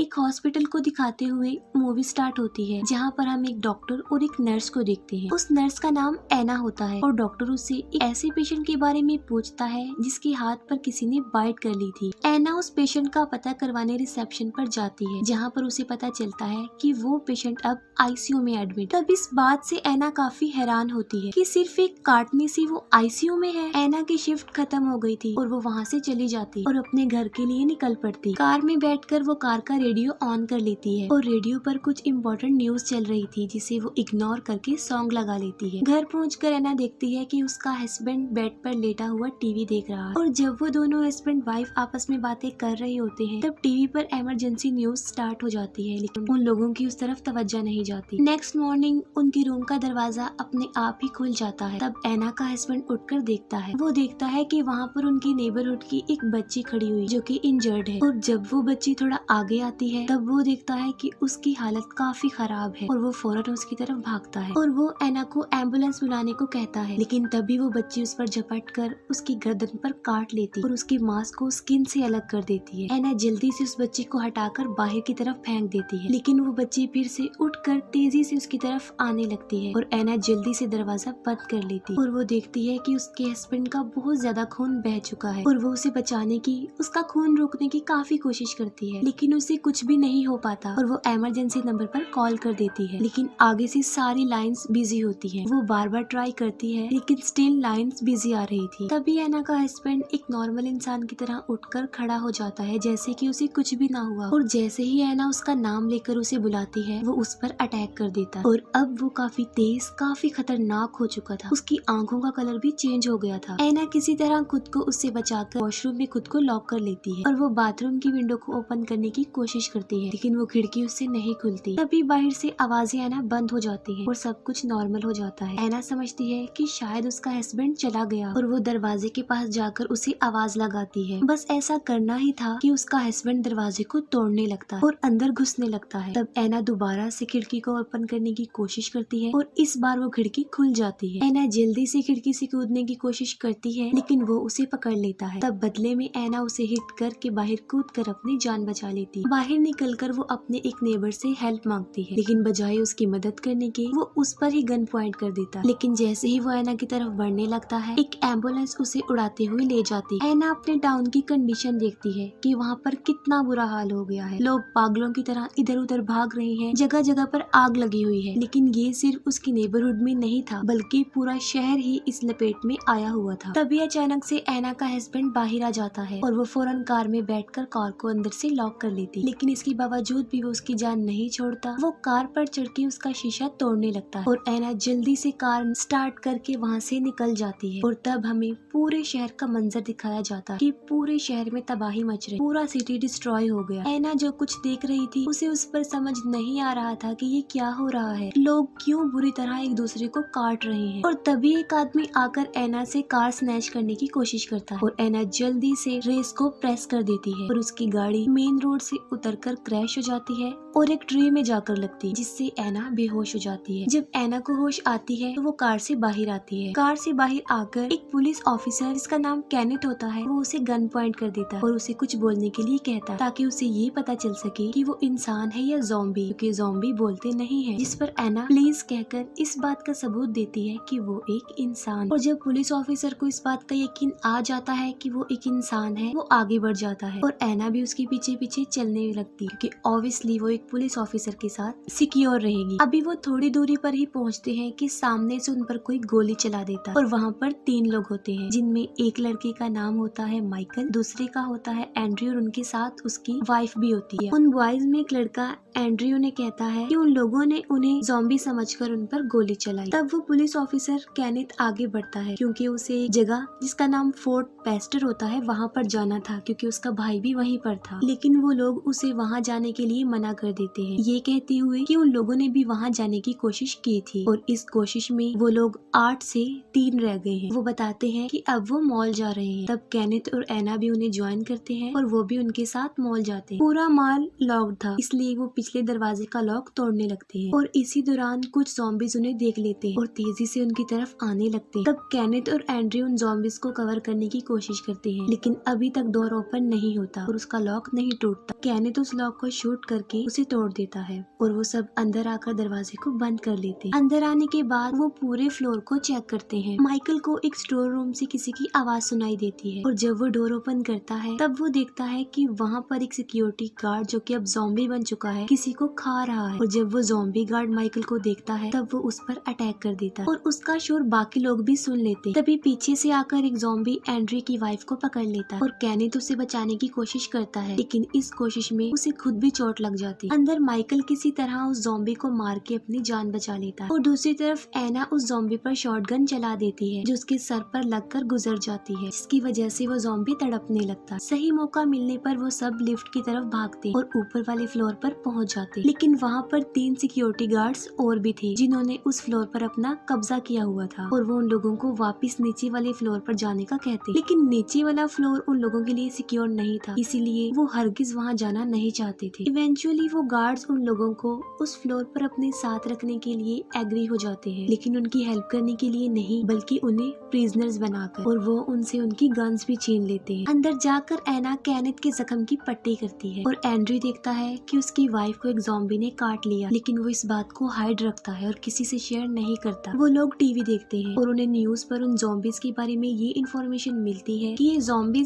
एक हॉस्पिटल को दिखाते हुए मूवी स्टार्ट होती है, जहाँ पर हम एक डॉक्टर और एक नर्स को देखते हैं। उस नर्स का नाम एना होता है और डॉक्टर उससे एक ऐसे पेशेंट के बारे में पूछता है जिसके हाथ पर किसी ने बाइट कर ली थी। एना उस पेशेंट का पता करवाने रिसेप्शन पर जाती है, जहाँ पर उसे पता चलता है कि वो पेशेंट अब आईसीयू में एडमिट। तब इस बात से एना काफी हैरान होती है कि सिर्फ एक काटने से वो आईसीयू में है। एना की शिफ्ट खत्म हो गई थी और वो वहाँ से चली जाती और अपने घर के लिए निकल पड़ती। कार में बैठकर वो कार का रेडियो ऑन कर लेती है और रेडियो पर कुछ इम्पोर्टेंट न्यूज चल रही थी, जिसे वो इग्नोर करके सॉन्ग लगा लेती है। घर पहुंचकर एना देखती है कि उसका हस्बैंड बेड पर लेटा हुआ टीवी देख रहा है और जब वो दोनों हस्बैंड वाइफ आपस में बातें कर रहे होते हैं, तब टीवी पर इमरजेंसी न्यूज स्टार्ट हो जाती है, लेकिन उन लोगों की उस तरफ तवज्जो नहीं जाती। नेक्स्ट मॉर्निंग उनकी रूम का दरवाजा अपने आप ही खुल जाता है। तब एना का हस्बैंड उठकर देखता है। वो देखता है कि वहाँ पर उनकी नेबरहुड की एक बच्ची खड़ी हुई जो कि इंजर्ड है, और जब वो बच्ची थोड़ा आगे आती है तब वो देखता है कि उसकी हालत काफी खराब है और वो फौरन उसकी तरफ भागता है और वो एना को एम्बुलेंस बुलाने को कहता है, लेकिन तभी वो बच्ची उस पर झपट कर उसकी गर्दन पर काट लेती और उसकी मांस को स्किन से अलग कर देती है। एना जल्दी से उस बच्ची को हटाकर बाहर की तरफ फेंक देती है, लेकिन वो बच्ची फिर से उठकर तेजी से उसकी तरफ आने लगती है और एना जल्दी से दरवाजा बंद कर लेती और वो देखती है कि उसके हस्बैंड का बहुत ज्यादा खून बह चुका है और वो उसे बचाने की, उसका खून रोकने की काफी कोशिश करती है, लेकिन उसे कुछ भी नहीं हो पाता और वो इमरजेंसी नंबर पर कॉल कर देती है, लेकिन आगे से सारी लाइंस बिजी होती है। वो बार बार ट्राई करती है लेकिन स्टिल लाइंस बिजी आ रही थी। तभी एना का हस्बैंड एक नॉर्मल इंसान की तरह उठकर खड़ा हो जाता है, जैसे कि उसे कुछ भी ना हुआ, और जैसे ही एना उसका नाम लेकर उसे बुलाती है वो उस पर अटैक कर देता है और अब वो काफी तेज, काफी खतरनाक हो चुका था। उसकी आंखों का कलर भी चेंज हो गया था। एना किसी तरह खुद को उससे बचाकर वॉशरूम में खुद को लॉक कर लेती है और वो बाथरूम की विंडो को ओपन करने की कोशिश करती है, लेकिन वो खिड़की उससे नहीं खुलती। तभी बाहर से आवाजें आना बंद हो जाती है और सब कुछ नॉर्मल हो जाता है। एना समझती है कि शायद उसका हस्बैंड चला गया और वो दरवाजे के पास जाकर उसे आवाज लगाती है। बस ऐसा करना ही था कि उसका हस्बैंड दरवाजे को तोड़ने लगता है और अंदर घुसने लगता है। तब एना दोबारा से खिड़की को ओपन करने की कोशिश करती है और इस बार वो खिड़की खुल जाती है। एना जल्दी से खिड़की से कूदने की कोशिश करती है, लेकिन वो उसे पकड़ लेता है। तब बदले में एना उसे हिट करके बाहर कूद कर अपनी जान बचा लेती है। बाहर निकलकर वो अपने एक नेबर से हेल्प मांगती है, लेकिन बजाय उसकी मदद करने के वो उस पर ही गन पॉइंट कर देता है। लेकिन जैसे ही वो एना की तरफ बढ़ने लगता है, एक एम्बुलेंस उसे उड़ाते हुए ले जाती है। एना अपने टाउन की कंडीशन देखती है कि वहाँ पर कितना बुरा हाल हो गया है। लोग पागलों की तरह इधर उधर भाग रहे हैं, जगह जगह पर आग लगी हुई है, लेकिन ये सिर्फ उसकी नेबरहुड में नहीं था, बल्कि पूरा शहर ही इस लपेट में आया हुआ था। तभी अचानक से एना का हस्बैंड बाहर आ जाता है और वो फौरन कार में बैठकर कार को अंदर से लॉक कर लेती, लेकिन इसके बावजूद भी वो उसकी जान नहीं छोड़ता। वो कार पर चढ़ के उसका शीशा तोड़ने लगता है और एना जल्दी से कार स्टार्ट करके वहाँ से निकल जाती है। और तब हमें पूरे शहर का मंजर दिखाया जाता है कि पूरे शहर में तबाही मच रही, पूरा सिटी डिस्ट्रॉय हो गया। एना जो कुछ देख रही थी उसे उस पर समझ नहीं आ रहा था कि ये क्या हो रहा है, लोग क्यों बुरी तरह एक दूसरे को काट रहे हैं। और तभी एक आदमी आकर एना से कार स्नैच करने की कोशिश करता है और एना जल्दी से रेस को प्रेस कर देती है और उसकी गाड़ी मेन रोड से उतरकर क्रैश हो जाती है और एक ट्री में जाकर लगती है, जिससे एना बेहोश हो जाती है। जब एना को होश आती है तो वो कार से बाहर आती है। कार से बाहर आकर एक पुलिस ऑफिसर जिसका नाम केनेथ होता है, वो उसे गन पॉइंट कर देता है और उसे कुछ बोलने के लिए कहता है, ताकि उसे ये पता चल सके कि वो इंसान है या ज़ॉम्बी, क्योंकि ज़ॉम्बी बोलते नहीं है। जिस पर एना प्लीज कहकर इस बात का सबूत देती है कि वो एक इंसान। और जब पुलिस ऑफिसर को इस बात का यकीन आ जाता है कि वो एक इंसान है, वो आगे बढ़ जाता है और एना भी उसके पीछे पीछे चलने लगती है, क्योंकि ऑब्वियसली वो एक पुलिस ऑफिसर के साथ सिक्योर रहेगी। अभी वो थोड़ी दूरी पर ही पहुंचते हैं कि सामने से उन पर कोई गोली चला देता है और वहाँ पर 3 लोग होते हैं, जिनमें एक लड़के का नाम होता है माइकल, दूसरे का होता है एंड्रयू और उनके साथ उसकी वाइफ भी होती है। उन बॉयज में एक लड़का एंड्रयू ने कहता है कि उन लोगों ने उन्हें ज़ॉम्बी समझकर उन पर गोली चलाई। तब वो पुलिस ऑफिसर केनेथ आगे बढ़ता है, क्योंकि उसे एक जगह जिसका नाम फोर्ट पेस्टर होता है वहाँ पर जाना था, क्योंकि उसका भाई भी वहीं पर था, लेकिन वो लोग उसे वहाँ जाने के लिए मना कर देते हैं, ये कहते हुए कि उन लोगों ने भी वहाँ जाने की कोशिश की थी और इस कोशिश में वो लोग 8 से 3 रह गए हैं। वो बताते हैं कि अब वो मॉल जा रहे हैं। तब केनेथ और एना भी उन्हें ज्वाइन करते हैं और वो भी उनके साथ मॉल जाते हैं। पूरा मॉल लॉक था, इसलिए वो पिछले दरवाजे का लॉक तोड़ने लगते हैं और इसी दौरान कुछ ज़ॉम्बीज उन्हें देख लेते हैं और तेजी से उनकी तरफ आने लगते हैं। तब केनेथ और एंड्रयू उन ज़ॉम्बीज को कवर करने की कोशिश करते हैं, लेकिन अभी तक डोर ओपन नहीं होता और उसका लॉक नहीं टूटता। केनेथ कैनेथ उस लॉक को शूट करके उसे तोड़ देता है और वो सब अंदर आकर दरवाजे को बंद कर लेते हैं। अंदर आने के बाद वो पूरे फ्लोर को चेक करते हैं। माइकल को एक स्टोर रूम से किसी की आवाज सुनाई देती है और जब वो डोर ओपन करता है तब वो देखता है कि वहाँ पर एक सिक्योरिटी गार्ड जो कि अब ज़ॉम्बी बन चुका है किसी को खा रहा है। और जब वो ज़ॉम्बी गार्ड माइकल को देखता है तब वो उस पर अटैक कर देता है और उसका शोर बाकी लोग भी सुन लेते हैं। तभी पीछे से आकर एक ज़ॉम्बी एंड्री की वाइफ को पकड़ लेता है और कैनेथ उसे बचाने की कोशिश करता है, लेकिन इस कोशिश में उसे खुद भी चोट लग जाती है। अंदर माइकल किसी तरह उस ज़ॉम्बी को मार के अपनी जान बचा लेता है और दूसरी तरफ एना उस ज़ॉम्बी पर शॉटगन चला देती है जो उसके सर पर लगकर गुजर जाती है, जिसकी वजह से वो ज़ॉम्बी तड़पने लगता है। सही मौका मिलने पर वो सब लिफ्ट की तरफ भागते हैं और ऊपर वाले फ्लोर पर पहुंच जाते हैं, लेकिन वहाँ पर 3 सिक्योरिटी गार्ड्स और भी थे जिन्होंने उस फ्लोर पर अपना कब्जा किया हुआ था और वो उन लोगों को वापस नीचे वाले फ्लोर पर जाने का कहते, लेकिन नीचे वाला फ्लोर उन लोगों के लिए सिक्योर नहीं था, इसीलिए वो हरगिज वहाँ जाना नहीं चाहते थे। इवेंचुअली वो गार्ड्स उन लोगों को उस फ्लोर पर अपने साथ रखने के लिए एग्री हो जाते हैं, लेकिन उनकी हेल्प करने के लिए नहीं बल्कि उन्हें प्रिजनर्स बनाकर, और वो उनसे उनकी गन्स भी छीन लेते हैं। अंदर जाकर एना कैनेथ के जख्म की पट्टी करती है और एंड्री देखता है कि उसकी वाइफ को एक ज़ॉम्बी ने काट लिया, लेकिन वो इस बात को हाइड रखता है और किसी से शेयर नहीं करता। वो लोग टीवी देखते हैं और उन्हें न्यूज पर उन ज़ॉम्बीज के बारे में ये इन्फॉर्मेशन मिलती है कि ये ज़ॉम्बी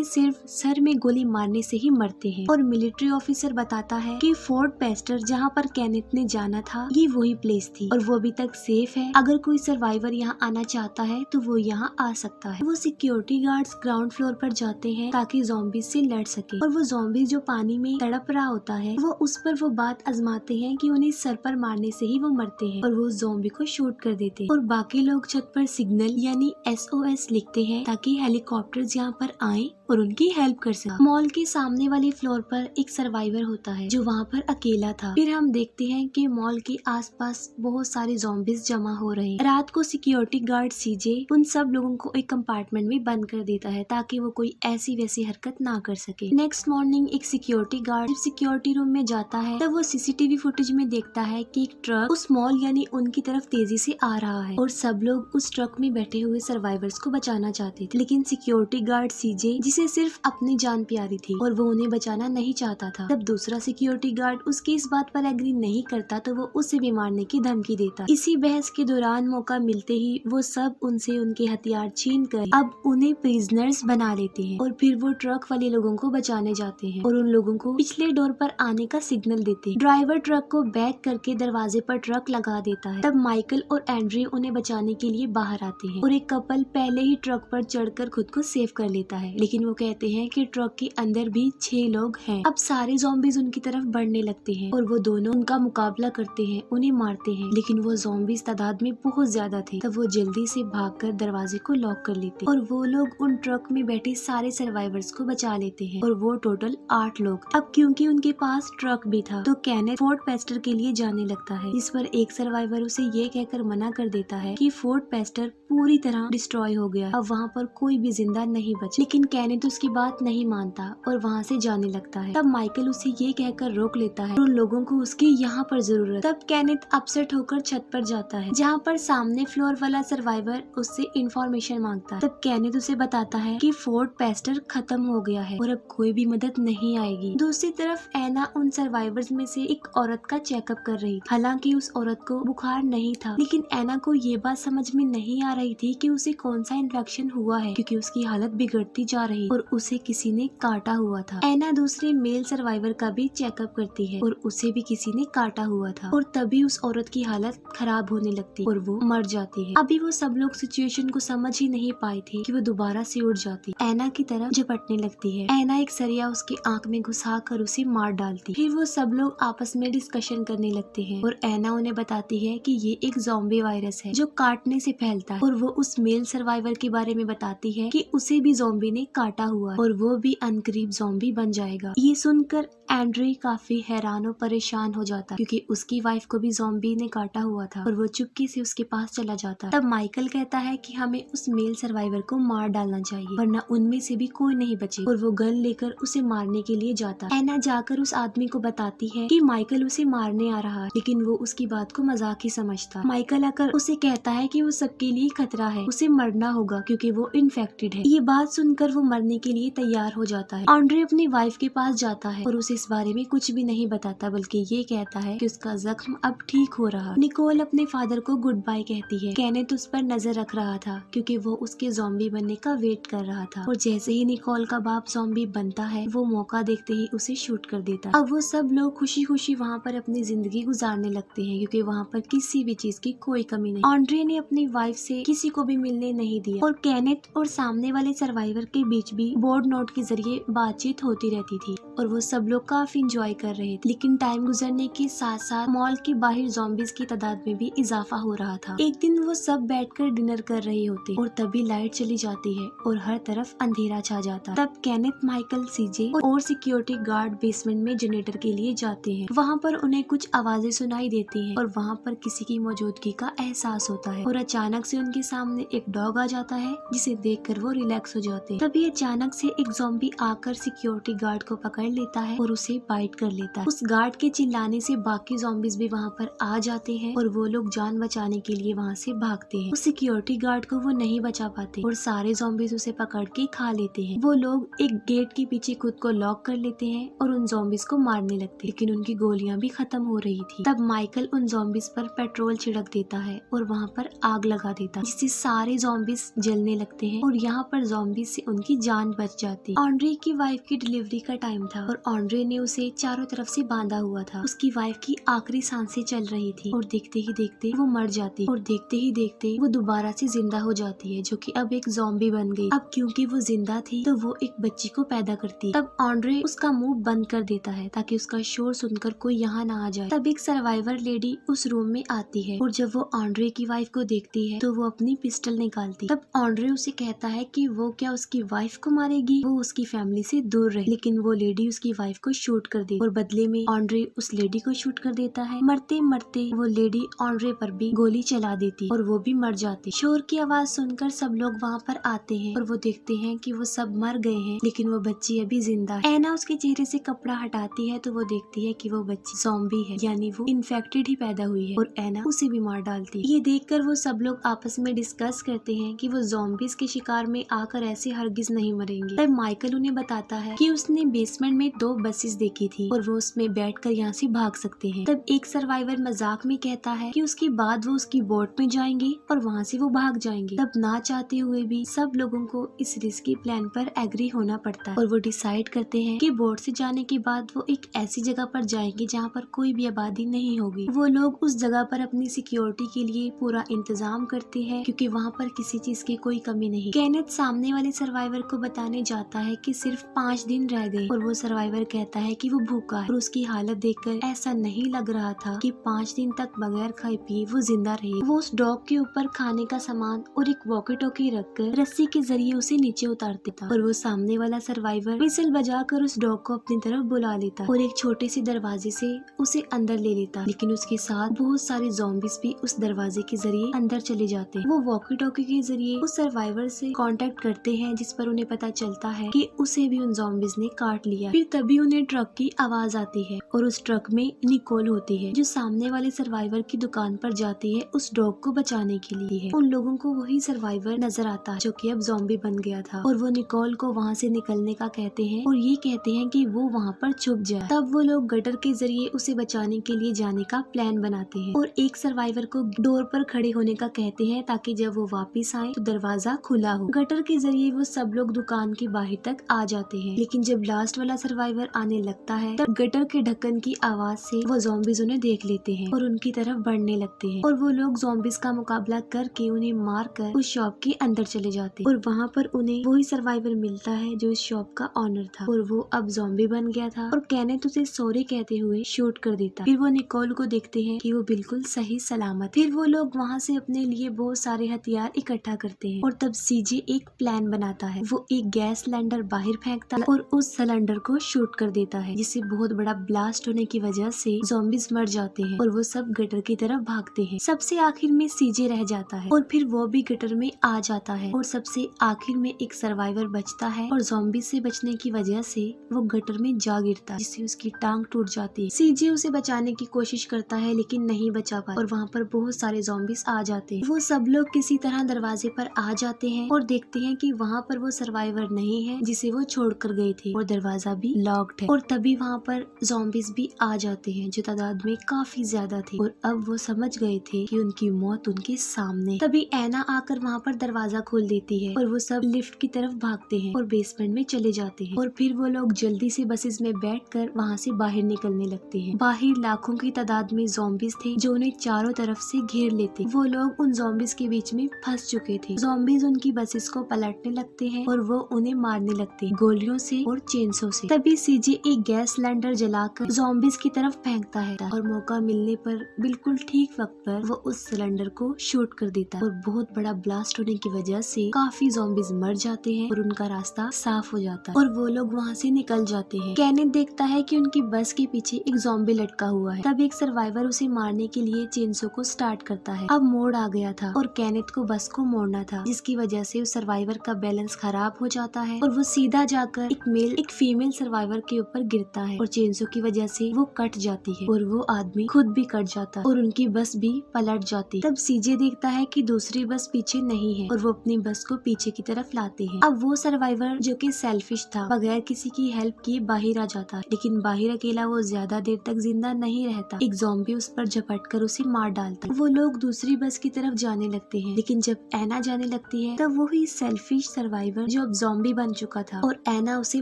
सिर्फ सर में गोली मारने से ही मरते हैं। और मिलिट्री ऑफिसर बताता है कि फोर्ट पेस्टर जहाँ पर कैनेथ ने जाना था ये वही प्लेस थी और वो अभी तक सेफ है। अगर कोई सर्वाइवर यहाँ आना चाहता है तो वो यहाँ आ सकता है। वो सिक्योरिटी गार्ड्स ग्राउंड फ्लोर पर जाते हैं ताकि ज़ॉम्बीज से लड़ सके और वो ज़ॉम्बी जो पानी में तड़प रहा होता है वो उस पर वो बात आजमाते हैं कि उन्हें सर पर मारने से ही वो मरते हैं और वो ज़ॉम्बी को शूट कर देते हैं। और बाकी लोग छत पर सिग्नल यानी SOS लिखते हैं ताकि हेलीकॉप्टर्स यहाँ पर आए और उनकी हेल्प कर सके। मॉल के सामने वाले फ्लोर पर एक सर्वाइवर होता है जो वहाँ पर अकेला था। फिर हम देखते हैं कि मॉल के आसपास बहुत सारे ज़ॉम्बीज जमा हो रहे हैं। रात को सिक्योरिटी गार्ड CJ उन सब लोगों को एक कंपार्टमेंट में बंद कर देता है ताकि वो कोई ऐसी वैसी हरकत ना कर सके। नेक्स्ट मॉर्निंग एक सिक्योरिटी गार्ड सिक्योरिटी रूम में जाता है तब वो CCTV फुटेज में देखता है कि एक ट्रक उस मॉल यानी उनकी तरफ तेजी से आ रहा है और सब लोग उस ट्रक में बैठे हुए सर्वाइवर्स को बचाना चाहते थे, लेकिन सिक्योरिटी गार्ड CJ जिसे सिर्फ अपनी जान प्यारी थी और वो उन्हें बचाना नहीं चाहता था। तब दूसरा सिक्योरिटी गार्ड उसकी इस बात पर एग्री नहीं करता तो वो उसे भी मारने की धमकी देता। इसी बहस के दौरान मौका मिलते ही वो सब उनसे उनके हथियार छीन कर अब उन्हें प्रिजनर्स बना लेते हैं और फिर वो ट्रक वाले लोगों को बचाने जाते हैं और उन लोगों को पिछले डोर पर आने का सिग्नल देते हैं। ड्राइवर ट्रक को बैक करके दरवाजे पर ट्रक लगा देता है। तब माइकल और एंड्री उन्हें बचाने के लिए बाहर आते हैं और एक कपल पहले ही ट्रक पर चढ़कर खुद को सेव कर लेता है, लेकिन वो कहते हैं कि ट्रक के अंदर भी 6 लोग हैं। अब सारे ज़ॉम्बीज उनकी तरफ बढ़ने लगते हैं और वो दोनों उनका मुकाबला करते हैं, उन्हें मारते हैं, लेकिन वो ज़ॉम्बीज तादाद में बहुत ज्यादा थे। तब वो जल्दी से भागकर दरवाजे को लॉक कर लेते और वो लोग उन ट्रक में बैठे सारे सर्वाइवर्स को बचा लेते हैं और वो टोटल 8 लोग। अब क्योंकि उनके पास ट्रक भी था तो कैनेथ फोर्ट पेस्टर के लिए जाने लगता है, इस पर एक सर्वाइवर उसे ये कहकर मना कर देता है कि फोर्ट पेस्टर पूरी तरह डिस्ट्रॉय हो गया, अब वहाँ पर कोई भी जिंदा नहीं बचा। लेकिन कैनेथ उसकी बात नहीं मानता और वहाँ से जाने लगता है। तब माइकल उसे ये कहकर रोक लेता है उन लोगों को उसकी यहाँ पर जरूरत। तब कैनेथ अपसेट होकर छत पर जाता है जहाँ पर सामने फ्लोर वाला सर्वाइवर उससे इंफॉर्मेशन मांगता है। तब कैनेथ उसे बताता है कि फोर्ट पेस्टर खत्म हो गया है और अब कोई भी मदद नहीं आएगी। दूसरी तरफ एना उन सर्वाइवर्स में से एक औरत का चेकअप कर रही थी। हालांकि उस औरत को बुखार नहीं था, लेकिन एना को ये बात समझ में नहीं आ रही थी कि उसे कौन सा इन्फेक्शन हुआ है क्योंकि उसकी हालत बिगड़ती जा रही और उसे किसी ने काटा हुआ था। एना दूसरे मेल सर्वाइवर का भी चेकअप करती है और उसे भी किसी ने काटा हुआ था और तभी उस औरत की हालत खराब होने लगती और वो मर जाती है। अभी वो सब लोग सिचुएशन को समझ ही नहीं पाए थे कि वो दोबारा से उठ जाती, एना की तरफ झपटने लगती है। एना एक सरिया उसकी आंख में घुसा कर उसे मार डालती। फिर वो सब लोग आपस में डिस्कशन करने लगते हैं और एना उन्हें बताती है कि ये एक ज़ॉम्बी वायरस है जो काटने से फैलता है और वो उस मेल सर्वाइवर के बारे में बताती है कि उसे भी ज़ॉम्बी ने काटा हुआ है और वो भी अनकरीब ज़ॉम्बी बन जाएगा। ये सुनकर एंड्रे काफी हैरान और परेशान हो जाता है क्योंकि उसकी वाइफ को भी ज़ॉम्बी ने काटा हुआ था और वो चुपके से उसके पास चला जाता है। तब माइकल कहता है कि हमें उस मेल सर्वाइवर को मार डालना चाहिए वरना उनमें से भी कोई नहीं बचे और वो गन लेकर उसे मारने के लिए जाता है। एना जाकर उस आदमी को बताती है कि माइकल उसे मारने आ रहा है लेकिन वो उसकी बात को मजाक ही समझता। माइकल आकर उसे कहता है कि वो सबके लिए खतरा है, उसे मरना होगा क्योंकि वो इन्फेक्टेड है। ये बात सुनकर वो मरने के लिए तैयार हो जाता है। एंड्रे अपनी वाइफ के पास जाता है और उसे इस बारे में कुछ भी नहीं बताता बल्कि ये कहता है कि उसका जख्म अब ठीक हो रहा। निकोल अपने फादर को गुड बाय कहती है। केनेथ उस पर नजर रख रहा था क्योंकि वो उसके ज़ॉम्बी बनने का वेट कर रहा था और जैसे ही निकोल का बाप ज़ॉम्बी बनता है वो मौका देखते ही उसे शूट कर देता। अब वो सब लोग खुशी खुशी वहाँ पर अपनी जिंदगी गुजारने लगते हैं क्योंकि वहाँ पर किसी भी चीज की कोई कमी नहीं। एंड्रे ने अपनी वाइफ से किसी को भी मिलने नहीं दिया और केनेथ और सामने वाले सर्वाइवर के बीच भी बोर्ड नोट के जरिए बातचीत होती रहती थी और वो सब लोग काफी इंजॉय कर रहे थे। लेकिन टाइम गुजरने के साथ साथ मॉल के बाहर ज़ॉम्बीज की तादाद में भी इजाफा हो रहा था। एक दिन वो सब बैठकर डिनर कर रहे होते और तभी लाइट चली जाती है और हर तरफ अंधेरा छा जाता। तब केनेथ, माइकल, सीजे और सिक्योरिटी गार्ड बेसमेंट में जनरेटर के लिए जाते हैं। वहाँ पर उन्हें कुछ आवाजें सुनाई देती हैं और वहाँ पर किसी की मौजूदगी का एहसास होता है और अचानक से उनके सामने एक डॉग आ जाता है जिसे देखकर वो रिलैक्स हो जाते हैं। तभी अचानक से एक ज़ॉम्बी आकर सिक्योरिटी गार्ड को पकड़ लेता है और उसे बाइट कर लेता है। उस गार्ड के चिल्लाने से बाकी ज़ॉम्बीज भी वहाँ पर आ जाते हैं और वो लोग जान बचाने के लिए वहाँ से भागते हैं। उस सिक्योरिटी गार्ड को वो नहीं बचा पाते और सारे ज़ॉम्बीज उसे पकड़ के खा लेते हैं। वो लोग एक गेट के पीछे खुद को लॉक कर लेते हैं और उन ज़ॉम्बीज को मारने लगते हैं लेकिन उनकी गोलियां भी खत्म हो रही थी। तब माइकल उन ज़ॉम्बीज पर पेट्रोल छिड़क देता है और वहाँ पर आग लगा देता है जिससे सारे ज़ॉम्बीज जलने लगते हैं और यहाँ पर ज़ॉम्बीज से उनकी जान बच जाती है। एंड्रे की वाइफ की डिलीवरी का टाइम था और एंड्रे ने उसे चारों तरफ से बांधा हुआ था। उसकी वाइफ की आखिरी सांसें चल रही थी और देखते ही देखते वो मर जाती और देखते ही देखते वो दोबारा से जिंदा हो जाती है जो कि अब एक ज़ॉम्बी बन गई। अब क्योंकि वो जिंदा थी तो वो एक बच्ची को पैदा करती है। तब एंड्रे उसका मुंह बंद कर देता है ताकि उसका शोर सुनकर कोई यहाँ ना आ जाए। तब एक सर्वाइवर लेडी उस रूम में आती है और जब वो एंड्रे की वाइफ को देखती है तो वो अपनी पिस्टल निकालती। तब एंड्रे उसे कहता है कि वो क्या उसकी वाइफ को मारेगी, वो उसकी फैमिली से दूर रहे। लेकिन वो लेडी उसकी वाइफ को शूट कर दे और बदले में एंड्रे उस लेडी को शूट कर देता है। मरते मरते वो लेडी एंड्रे पर भी गोली चला देती और वो भी मर जाती। शोर की आवाज सुनकर सब लोग वहाँ पर आते हैं और वो देखते हैं कि वो सब मर गए हैं लेकिन वो बच्ची अभी जिंदा है। एना उसके चेहरे से कपड़ा हटाती है तो वो देखती है कि वो बच्ची ज़ॉम्बी है यानी वो इन्फेक्टेड ही पैदा हुई है और एना उसे भी मार डालती है। ये देखकर वो सब लोग आपस में डिस्कस करते हैं कि वो ज़ॉम्बीज के शिकार में आकर ऐसे हरगिज नहीं मरेंगे। तब माइकल उन्हें बताता है कि उसने बेसमेंट में 2 बसेस देखी थी और वो उसमें बैठकर यहाँ से भाग सकते हैं। तब एक सर्वाइवर मजाक में कहता है कि उसके बाद वो उसकी बोट में जाएंगे और वहाँ से वो भाग जाएंगे। तब ना चाहते हुए भी सब लोगों को इस रिस्की प्लान पर एग्री होना पड़ता है और वो डिसाइड करते हैं कि बोट से जाने के बाद वो एक ऐसी जगह पर जाएंगे जहाँ पर कोई भी आबादी नहीं होगी। वो लोग उस जगह पर अपनी सिक्योरिटी के लिए पूरा इंतजाम करते हैं क्योंकि वहाँ पर किसी चीज की कोई कमी नहीं। केनेथ सामने वाले सर्वाइवर को बताने जाता है कि सिर्फ 5 दिन रह गए और वो सर्वाइवर कहता है कि वो भूखा है और उसकी हालत देखकर ऐसा नहीं लग रहा था कि 5 दिन तक बगैर खाए पिए वो जिंदा रहे। वो उस डॉग के ऊपर खाने का सामान और एक वॉकी टॉकी रखकर रस्सी के जरिए उसे नीचे उतार देता और वो सामने वाला सर्वाइवर विसल बजाकर उस डॉग को अपनी तरफ बुला लेता और एक छोटे से दरवाजे से उसे अंदर ले लेता। लेकिन उसके साथ बहुत सारे ज़ॉम्बीज भी उस दरवाजे के जरिए अंदर चले जाते हैं। वो वॉकी टॉकी के जरिए उस सर्वाइवर से कांटेक्ट करते हैं जिस पर उन्हें पता चलता है कि उसे भी उन ज़ॉम्बीज ने काट लिया। फिर तभी उन्हें ट्रक की आवाज आती है और उस ट्रक में निकोल होती है जो सामने वाले सर्वाइवर की दुकान पर जाती है उस डॉग को बचाने के लिए है। उन लोगों को वही सर्वाइवर नजर आता है जो कि अब ज़ॉम्बी बन गया था और वो निकोल को वहाँ से निकलने का कहते हैं और ये कहते हैं कि वो वहाँ पर छुप जाए। तब वो लोग गटर के जरिए उसे बचाने के लिए जाने का प्लान बनाते हैं और एक सर्वाइवर को डोर पर खड़े होने का कहते हैं ताकि जब वो वापस आए तो दरवाजा खुला हो। गटर के जरिए वो सब लोग दुकान के बाहर तक आ जाते हैं लेकिन जब लास्ट वाला सर्वाइवर आने लगता है तब गटर के ढक्कन की आवाज से वो ज़ॉम्बीज उन्हें देख लेते हैं और उनकी तरफ बढ़ने लगते हैं और वो लोग ज़ॉम्बीज का मुकाबला करके उन्हें मार कर उस शॉप के अंदर चले जाते हैं और वहाँ पर उन्हें वही सर्वाइवर मिलता है जो इस शॉप का ऑनर था और वो अब ज़ॉम्बी बन गया था और केनेथ उसे सॉरी कहते हुए शूट कर देता। फिर वो निकोल को देखते हैं कि वो बिल्कुल सही सलामत। फिर वो लोग वहाँ से अपने लिए बहुत सारे हथियार इकट्ठा करते हैं और तब सीजे एक प्लान बनाता है। वो एक गैस सिलेंडर बाहर फेंकता है और उस सिलेंडर को शूट कर देता है, जिससे बहुत बड़ा ब्लास्ट होने की वजह से ज़ॉम्बीज मर जाते हैं और वो सब गटर की तरफ भागते हैं। सबसे आखिर में सीजे रह जाता है और फिर वो भी गटर में आ जाता है और सबसे आखिर में एक सर्वाइवर बचता है और ज़ॉम्बीज से बचने की वजह से वो गटर में जा गिरता है, जिससे उसकी टांग टूट जाती है। सीजे उसे बचाने की कोशिश करता है लेकिन नहीं बचा पाता और वहाँ पर बहुत सारे ज़ॉम्बीज आ जाते हैं। वो सब लोग किसी तरह दरवाजे पर आ जाते हैं और देखते हैं कि वहाँ पर वो सर्वाइवर नहीं है जिसे वो छोड़कर गए थे और दरवाजा भी लॉक्ड है। और तभी वहाँ पर ज़ॉम्बीज भी आ जाते हैं जो तादाद में काफी ज्यादा थे और अब वो समझ गए थे कि उनकी मौत उनके सामने। तभी ऐना आकर वहाँ पर दरवाजा खोल देती है और वो सब लिफ्ट की तरफ भागते हैं और बेसमेंट में चले जाते हैं और फिर वो लोग जल्दी से बसेस में बैठकर वहाँ से बाहर निकलने लगते हैं। बाहर लाखों की तादाद में ज़ॉम्बीज थे जो उन्हें चारों तरफ से घेर लेते। वो लोग उन ज़ॉम्बीज के बीच में फंस चुके थे। ज़ॉम्बीज उनकी बसेस को पलटने लगते हैं और वो उन्हें मारने लगते हैं गोलियों से और चेंसों से। तभी सीजे एक गैस सिलेंडर जलाकर ज़ॉम्बीज की तरफ फेंकता है और मौका मिलने पर बिल्कुल ठीक वक्त पर वो उस सिलेंडर को शूट कर देता है और बहुत बड़ा ब्लास्ट होने की वजह से काफी ज़ॉम्बीज मर जाते हैं और उनका रास्ता साफ हो जाता है और वो लोग वहाँ से निकल जाते हैं। केनेथ देखता है कि उनकी बस के पीछे एक ज़ॉम्बी लटका हुआ है। तब एक सर्वाइवर उसे मारने के लिए चेनसो को स्टार्ट करता है। अब मोड़ आ गया था और केनेथ को बस को मोड़ना था, जिसकी वजह से उस सर्वाइवर का बैलेंस खराब हो जाता है और वो सीधा जाकर एक मेल एक फीमेल सर्वाइवर के ऊपर गिरता है और चेनसो की वजह से वो कट जाती है और वो आदमी खुद भी कट जाता है और उनकी बस भी पलट जाती है। तब सीजे देखता है कि दूसरी बस पीछे नहीं है और वो अपनी बस को पीछे की तरफ लाते हैं। अब वो सर्वाइवर जो कि सेल्फिश था बगैर किसी की हेल्प किए बाहर आ जाता है, लेकिन बाहर अकेला वो ज्यादा देर तक जिंदा नहीं रहता। एक ज़ॉम्बी उस पर झपट कर उसे मार डालता है। वो लोग दूसरी बस की तरफ जाने लगते हैं, लेकिन जब ऐना जाने लगती है तब वो ही सेल्फिश सर्वाइवर जो अब ज़ॉम्बी बन चुका था और ऐना उसे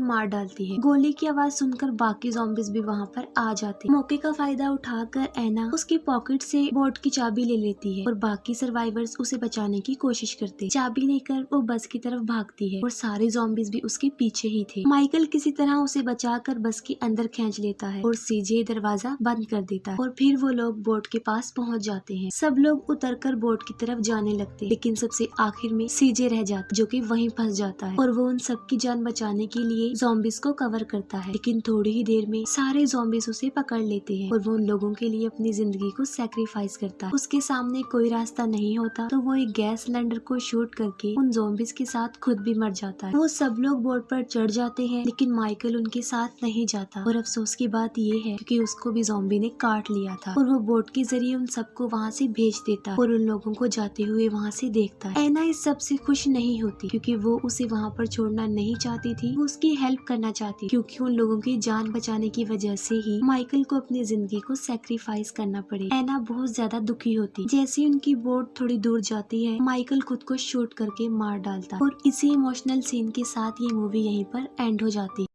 मार डालती है। गोली की आवाज सुनकर बाकी ज़ॉम्बीज भी वहाँ पर आ जाते। मौके का फायदा उठाकर ऐना उसकी पॉकेट से बोट की चाबी ले लेती है और बाकी सर्वाइवर्स उसे बचाने की कोशिश करते। चाबी लेकर वो बस की तरफ भागती है और सारे ज़ॉम्बीज भी उसके पीछे ही थे। माइकल किसी तरह उसे बचाकर बस के अंदर खींच लेता है और सीजे दरवाजा बंद कर देता है और फिर वो लोग बोट के पास पहुँच जाते हैं। सब लोग उतरकर बोट की तरफ जाने लगते, लेकिन सबसे आखिर में सीजे रह जाता जो कि वहीं फंस जाता है और वो उन सबकी जान बचाने के लिए ज़ॉम्बीज को कवर करता है। लेकिन थोड़ी ही देर में सारे ज़ॉम्बीज उसे पकड़ लेते हैं और वो उन लोगों के लिए अपनी जिंदगी को सैक्रिफाइस करता है। उसके सामने कोई रास्ता नहीं होता तो वो एक गैस सिलेंडर को शूट करके उन ज़ॉम्बीज के साथ खुद भी मर जाता है। वो सब लोग बोट पर चढ़ जाते हैं, लेकिन माइकल उनके साथ नहीं जाता और अफसोस की बात ये है क्योंकि उसको भी ज़ॉम्बी ने काट लिया था और वो बोट के जरिए उन सबको वहाँ से भेज देता है और उन लोगों को जाते हुए वहाँ से देखता है। ऐना इस सब से खुश नहीं होती क्योंकि वो उसे वहाँ पर छोड़ना नहीं चाहती थी। वो उसकी हेल्प करना चाहती क्योंकि उन लोगों की जान बचाने की वजह से ही माइकल को अपनी जिंदगी को सैक्रिफाइस करना पड़े। ऐना बहुत ज्यादा दुखी होती। जैसे ही उनकी बोट थोड़ी दूर जाती है माइकल खुद को शूट करके मार डालता और इसी इमोशनल सीन के साथ ये मूवी यहीं पर एंड हो जाती है।